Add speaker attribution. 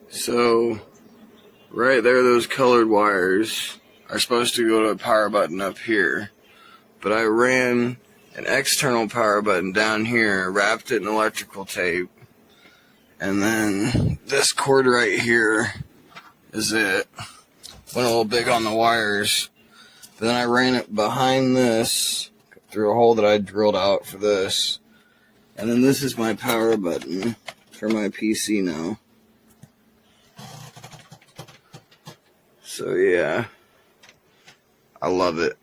Speaker 1: So right there, those colored wires are supposed to go to a power button up here, but I ran an external power button down here, wrapped it in electrical tape, and then this cord right here is it. Went a little big on the wires, but then I ran it behind this through a hole that I drilled out for this, and then this is my power button for my PC now. So yeah, I love it.